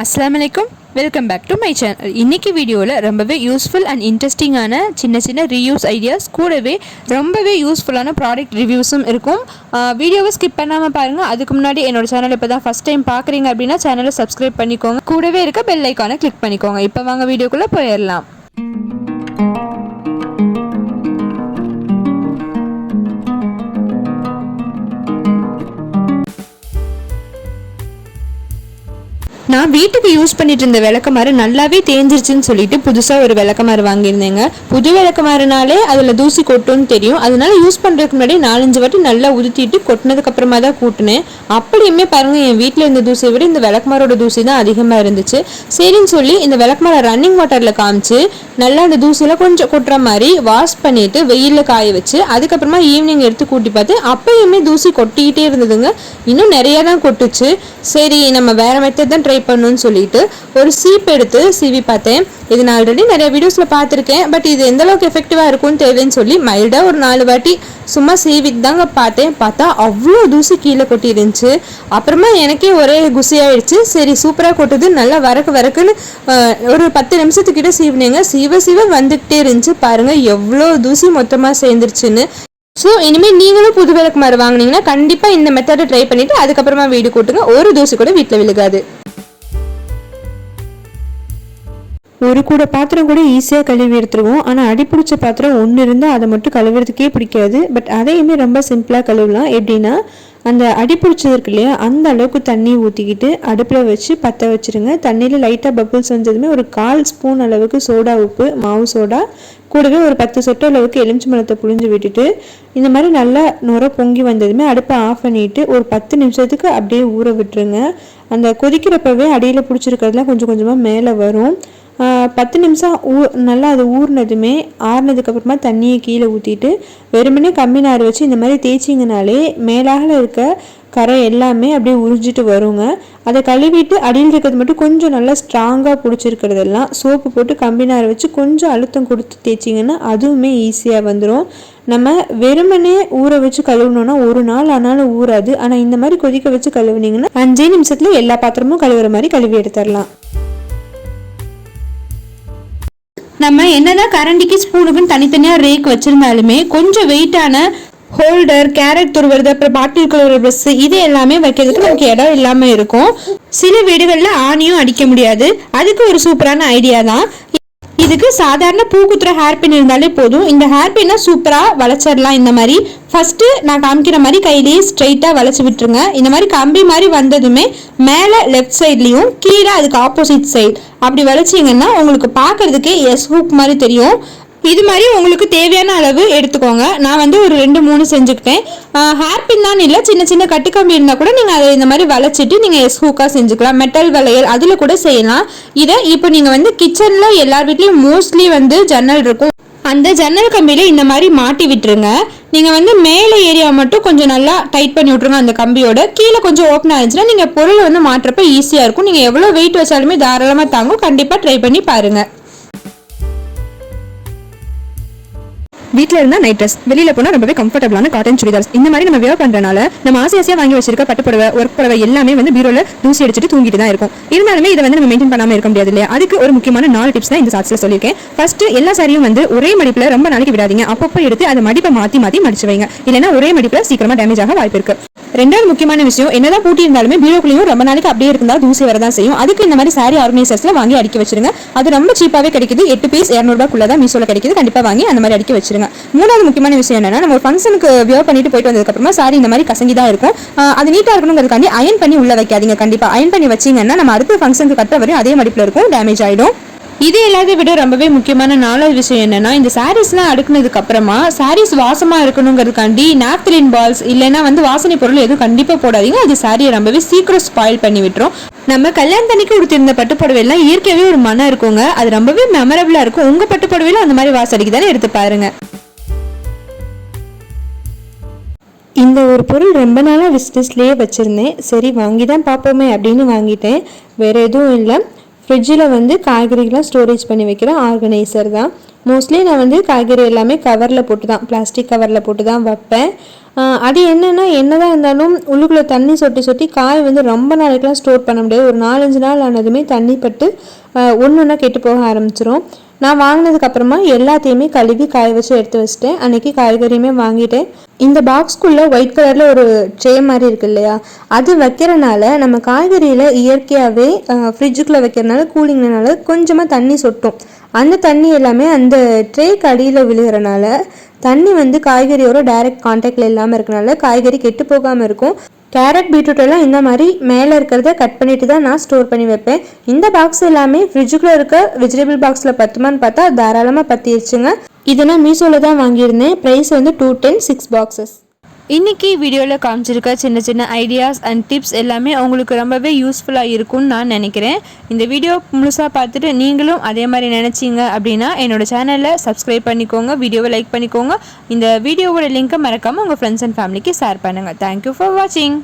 அஸ்ஸலாமுஅலைக்கும், welcome back to my channel. இன்றைக்கி வீடியோவில் ரொம்பவே யூஸ்ஃபுல் அண்ட் இன்ட்ரெஸ்டிங்கான சின்ன ரீயூஸ் ஐடியாஸ் கூடவே ரொம்பவே யூஸ்ஃபுல்லான ப்ராடக்ட் ரிவ்யூஸும் இருக்கும். வீடியோவை ஸ்கிப் பண்ணாமல் பாருங்கள். அதுக்கு முன்னாடி என்னோட சேனல் இப்போ தான் ஃபஸ்ட் டைம் பார்க்குறீங்க அப்படின்னா சேனலை சப்ஸ்கிரைப் பண்ணிக்கோங்க. கூடவே இருக்க பெல் ஐக்கானை கிளிக் பண்ணிக்கோங்க. இப்போ வாங்க வீடியோக்குள்ளே போயிடலாம். நான் வீட்டுக்கு யூஸ் பண்ணிட்டு இருந்த விளக்கமாறு நல்லாவே தேஞ்சிருச்சுன்னு சொல்லிட்டு புதுசாக ஒரு விளக்கமாறு வாங்கியிருந்தேங்க. புது விளக்கமாறுனாலே அதில் தூசி கொட்டுன்னு தெரியும். அதனால யூஸ் பண்ணுறதுக்கு முன்னாடி 4-5 வாட்டி நல்லா உதுத்திட்டு கொட்டினதுக்கு அப்புறமா தான் கூட்டினேன். அப்படியுமே பாருங்கள், என் வீட்டில் இருந்த தூசியை விட இந்த விளக்கமாரோட தூசி தான் அதிகமாக இருந்துச்சு. சரின்னு சொல்லி இந்த விளக்கமாரை ரன்னிங் வாட்டரில் காமிச்சு நல்லா அந்த தூசியில் கொஞ்சம் கொட்டுற மாதிரி வாஷ் பண்ணிட்டு வெயிலில் காய வச்சு அதுக்கப்புறமா ஈவினிங் எடுத்து கூட்டி பார்த்து அப்பயுமே தூசி கொட்டிக்கிட்டே இருந்ததுங்க. இன்னும் நிறையா தான் கொட்டுச்சு. சரி, நம்ம வேறு மெத்தட் தான் ட்ரை பண்ணணும்னு சொல்லிட்டு ஒரு சீப் எடுத்து சீவி பார்த்தேன். இது நான் ஆல்ரெடி நிறைய வீடியோஸில் பார்த்துருக்கேன். பட் இது எந்த அளவுக்கு எஃபெக்டிவாக இருக்கும்னு தேவைன்னு சொல்லி மைல்டாக ஒரு 4 வாட்டி சும்மா சீவிட்டு தாங்க பார்த்தேன். பார்த்தா அவ்வளோ தூசி கீழே கொட்டி இருந்துச்சு. அப்புறமா எனக்கே ஒரே குசியாயிடுச்சு. சரி, சூப்பராக கொட்டுது, நல்லா வரக்குன்னு ஒரு 10 நிமிஷத்துக்கிட்ட சீவினேங்க. சீவ வந்துக்கிட்டே இருந்துச்சு. பாருங்கள் எவ்வளோ தூசி மொத்தமாக சேர்ந்துருச்சுன்னு. ஸோ இனிமேல் நீங்களும் புது விளக்குமாறு வாங்கினீங்கன்னா கண்டிப்பாக இந்த மெத்தடை ட்ரை பண்ணிவிட்டு அதுக்கப்புறமா வீடு கூட்டுங்க. ஒரு தூசி கூட வீட்டில் விழுகாது. ஒரு கூட பாத்திரம் கூட ஈஸியாக கழுவி எடுத்துருவோம். ஆனால் அடிப்பிடிச்ச பாத்திரம் ஒன்று இருந்தால் அதை மட்டும் கழுவுறதுக்கே பிடிக்காது. பட் அதையுமே ரொம்ப சிம்பிளாக கழுவலாம். எப்படின்னா, அந்த அடிப்பிடிச்சது இருக்கு இல்லையா, அந்த அளவுக்கு தண்ணி ஊற்றிக்கிட்டு அடுப்பில் வச்சு பற்ற வச்சுருங்க. தண்ணியில் லைட்டாக பப்புள்ஸ் வந்ததுமே ஒரு 1/4 ஸ்பூன் அளவுக்கு சோடா உப்பு, மாவு சோடா, கூடவே ஒரு 10 சொட்டு அளவுக்கு எலுமிச்சை பழத்தை புழிஞ்சு விட்டுட்டு இந்த மாதிரி நல்லா நுர பொங்கி வந்ததுமே அடுப்பை ஆஃப் பண்ணிவிட்டு ஒரு 10 நிமிஷத்துக்கு அப்படியே ஊற விட்டுருங்க. அந்த கொதிக்கிறப்பவே அடியில் பிடிச்சிருக்கிறதுலாம் கொஞ்சம் கொஞ்சமாக மேலே வரும். 10 நிமிஷம் நல்லா அது ஊறினதுமே ஆறுனதுக்கப்புறமா தண்ணியை கீழே ஊற்றிட்டு வெறுமனே கம்மி நார் வச்சு இந்த மாதிரி தேய்ச்சிங்கனாலே மேலாக இருக்க கரை எல்லாமே அப்படியே உறிஞ்சிட்டு வருங்க. அதை கழுவிட்டு அடியில் இருக்கிறது மட்டும் கொஞ்சம் நல்லா ஸ்ட்ராங்காக பிடிச்சிருக்கிறதெல்லாம் சோப்பு போட்டு கம்பி நார் வச்சு கொஞ்சம் அழுத்தம் கொடுத்து தேய்ச்சிங்கன்னா அதுவுமே ஈஸியாக வந்துடும். நம்ம வெறுமனே ஊற வச்சு கழுவுனோன்னா ஒரு நாள் ஆனாலும் ஊறாது. ஆனால் இந்த மாதிரி கொதிக்க வச்சு கழுவுனீங்கன்னா 5 நிமிஷத்துல எல்லா பாத்திரமும் கழுவுற மாதிரி கழுவி எடுத்துடலாம். நம்ம என்னதான் கரண்டிக்கு ஸ்பூனுக்குன்னு தனித்தனியாக ரேக் வச்சிருந்தாலுமே கொஞ்சம் வெயிட்டான ஹோல்டர், கேரட் துருவுறது, அப்புறம் பாட்டில் கழுவுற ப்ரெஸ், இது எல்லாமே வைக்கிறதுக்கு நமக்கு இடம் இல்லாமல் இருக்கும். சில வீடுகளில் ஆணியும் அடிக்க முடியாது. அதுக்கு ஒரு சூப்பரான ஐடியா தான். இதுக்கு சாதாரண பூக்குத்துற ஹேர்பின் இருந்தாலே போதும். இந்த ஹேர்பின்னை சூப்பராக வளைச்சிடலாம். இந்த மாதிரி ஃபஸ்ட்டு நான் காமிக்கிற மாதிரி கையிலேயே ஸ்ட்ரைட்டாக வளைச்சி விட்டுருங்க. இந்த மாதிரி கம்பி மாதிரி வந்ததுமே மேலே லெஃப்ட் சைட்லேயும் கீழே அதுக்கு ஆப்போசிட் சைடு அப்படி வளைச்சிங்கன்னா உங்களுக்கு பார்க்குறதுக்கே எஸ் ஹூக் மாதிரி தெரியும். இது மாதிரி உங்களுக்கு தேவையான அளவு எடுத்துக்கோங்க. நான் வந்து ஒரு 2-3 செஞ்சுக்கிட்டேன். ஹேர்பின் தான் இல்லை, சின்ன கட்டுக்கம்பி இருந்தால் கூட நீங்கள் அதை இந்த மாதிரி வளைச்சிட்டு நீங்கள் எஸ் ஹூக்காக செஞ்சுக்கலாம். மெட்டல் வளையல் அதில் கூட செய்யலாம். இதை இப்போ நீங்கள் வந்து கிச்சனில் எல்லார் வீட்லேயும் மோஸ்ட்லி வந்து ஜன்னல் இருக்கும். அந்த ஜன்னல் கம்பியில் இந்த மாதிரி மாட்டி விட்டுருங்க. நீங்கள் வந்து மேலே ஏரியா மட்டும் கொஞ்சம் நல்லா டைட் பண்ணி விட்ருங்க. அந்த கம்பியோட கீழே கொஞ்சம் ஓப்பன் ஆகிடுச்சுன்னா நீங்கள் பொருளை வந்து மாட்டுறப்ப ஈஸியாக இருக்கும். நீங்கள் எவ்வளோ வெயிட் வச்சாலுமே தாராளமாக தாங்கும். கண்டிப்பாக ட்ரை பண்ணி பாருங்கள். வீட்டில் இருந்தால் நைட் ட்ரெஸ், வெளியில் போனால் ரொம்பவே கம்ஃபர்டபுளான காட்டன் சுடிதார்ஸ் இந்த மாதிரி நம்ம வியர் பண்ணுறதுனால நம்ம ஆசையாக வாங்கி வச்சிருக்க பட்டு புடவை, ஒர்க் புடவை எல்லாமே வந்து பீரோவில் தூசி அடிச்சுட்டு தூங்கிட்டு தான் இருக்கும். இருந்தாலுமே இதை வந்து நம்ம மெயின்டைன் பண்ணாமல் இருக்க முடியாது இல்லையா? அதுக்கு ஒரு முக்கியமான 4 டிப்ஸ் தான் இந்த ஷார்ட்ஸில் சொல்லியிருக்கேன். ஃபர்ஸ்ட், எல்லா சாரியும் வந்து ஒரே மடிப்பில் ரொம்ப நாளைக்கு விடாதீங்க. அப்பப்போ எடுத்து அந்த மடிப்பை மாற்றி மடிச்சு வைங்க. இல்லைன்னா ஒரே மடிப்பில் சீக்கிரமாக டேமேஜ் ஆக வாய்ப்பு இருக்கு. 2வது முக்கியமான விஷயம், என்னதான் பூட்டி இருந்தாலுமே பீரோக்குள்ளேயும் ரொம்ப நாளைக்கு அப்படியே இருந்தால் தூசி வரதான் செய்யும். அதுக்கு இந்த மாதிரி சாரி ஆர்கனைசர்ஸ்ல வாங்கி அடிக்க வச்சிருங்க. அது ரொம்ப சீப்பாகவே கிடைக்குது. 8 பீஸ் 200 ரூபாய்க்குள்ள தான் மீஷோல கிடைக்குது. கண்டிப்பாக வாங்கி அந்த மாதிரி அடிக்க வச்சிருங்க. 3வது முக்கியமான விஷயம் என்னன்னா, நம்ம ஒரு ஃபங்க்ஷனுக்கு வியர் பண்ணிட்டு போயிட்டு வந்ததுக்கு அப்புறமா சாரி இந்த மாதிரி கசங்கி தான் இருக்கும். அது நீட்டா இருக்கணுங்கிறதுக்காண்டி அயன் பண்ணி உள்ள வைக்காதீங்க. கண்டிப்பா அயன் பண்ணி வச்சீங்கன்னா நம்ம அடுத்த ஃபங்க்ஷனுக்கு கட்ட வரையும் அதே மடிப்பில் இருக்கும், டேமேஜ் ஆயிடும். இது எல்லாத்தையும் விட ரொம்பவே முக்கியமான 4வது விஷயம் என்னன்னா, இந்த சாரீஸ்லாம் அடுக்குனதுக்கு அப்புறமா சாரீஸ் வாசமா இருக்கணுங்கிறதுக்காண்டி நாப்திலின் பால்ஸ் இல்லைன்னா வந்து வாசனை பொருள் எதுவும் கண்டிப்பாக போடாதீங்க. அது சாரியை ரொம்பவே சீக்கிரம் ஸ்பாயில் பண்ணி விட்டுரும். நம்ம கல்யாணத்தன்னைக்கு உடுத்திருந்த பட்டுப்புடவைலாம் இயற்கையாகவே ஒரு மனம் இருக்குங்க. அது ரொம்பவே மெமரபிளா இருக்கும். உங்க பட்டுப்புடவையிலும் அந்த மாதிரி வாசடிக்கு தானே எடுத்து பாருங்க. இந்த ஒரு பொருள் ரொம்ப நாளாக விஸ்லிஸ்ட்லேயே வச்சுருந்தேன். சரி வாங்கி தான் பார்ப்போமே அப்படின்னு வாங்கிட்டேன். வேறு எதுவும் இல்லை, ஃப்ரிட்ஜில் வந்து காய்கறிகளாம் ஸ்டோரேஜ் பண்ணி வைக்கிற ஆர்கனைசர் தான். மோஸ்ட்லி நான் வந்து காய்கறி எல்லாமே கவரில் போட்டு தான், பிளாஸ்டிக் கவரில் போட்டு தான் வைப்பேன். அது என்னதான் இருந்தாலும் உள்ளுக்குள்ளே தண்ணி சொட்டி சொட்டி காய் வந்து ரொம்ப நாளைக்கெலாம் ஸ்டோர் பண்ண முடியாது. ஒரு 4-5 நாள் ஆனதுமே தண்ணி பட்டு ஒன்று ஒன்றா கெட்டு போக ஆரம்பிச்சிரும். நான் வாங்கினதுக்கப்புறமா எல்லாத்தையுமே கழுவி காய வச்சு எடுத்து வச்சிட்டேன். அன்றைக்கி காய்கறியுமே வாங்கிட்டேன். இந்த பாக்ஸ்குள்ளே ஒயிட் கலரில் ஒரு ட்ரே மாதிரி இருக்குது இல்லையா, அது வைக்கிறனால நம்ம காய்கறியில் இயற்கையாகவே ஃப்ரிட்ஜுக்குள்ளே வைக்கிறனால கூலிங்னால கொஞ்சமாக தண்ணி சொட்டும். அந்த தண்ணி எல்லாமே அந்த ட்ரேக்கு அடியில் விழுகிறனால தண்ணி வந்து காய்கறியோட டைரக்ட் கான்டாக்டில் இல்லாமல் இருக்கனால காய்கறி கெட்டு போகாமல் இருக்கும். கேரட் பீட்ரூட் எல்லாம் இந்த மாதிரி மேலே இருக்கிறத கட் பண்ணிட்டு தான் நான் ஸ்டோர் பண்ணி வைப்பேன். இந்த பாக்ஸ் எல்லாமே ஃப்ரிட்ஜுக்குள்ளே இருக்க வெஜிடபிள் பாக்ஸில் பத்துமான்னு பார்த்தா தாராளமாக பற்றிடுச்சுங்க. இதை நான் மீஷோவில் தான் வாங்கியிருந்தேன். ப்ரைஸ் வந்து 210 6 பாக்ஸஸ். இன்றைக்கி வீடியோவில் காமிச்சிருக்க சின்ன சின்ன ஐடியாஸ் அண்ட் டிப்ஸ் எல்லாமே உங்களுக்கு ரொம்பவே யூஸ்ஃபுல்லாக இருக்கும்னு நான் நினைக்கிறேன். இந்த வீடியோ முழுசாக பார்த்துட்டு நீங்களும் அதே மாதிரி நினச்சிங்க அப்படின்னா என்னோடய சேனலில் சப்ஸ்கிரைப் பண்ணிக்கோங்க, வீடியோவை லைக் பண்ணிக்கோங்க. இந்த வீடியோவோட லிங்க்கை மறக்காமல் உங்கள் ஃப்ரெண்ட்ஸ் அண்ட் ஃபேமிலிக்கு ஷேர் பண்ணுங்கள். தேங்க்யூ ஃபார் வாட்சிங்.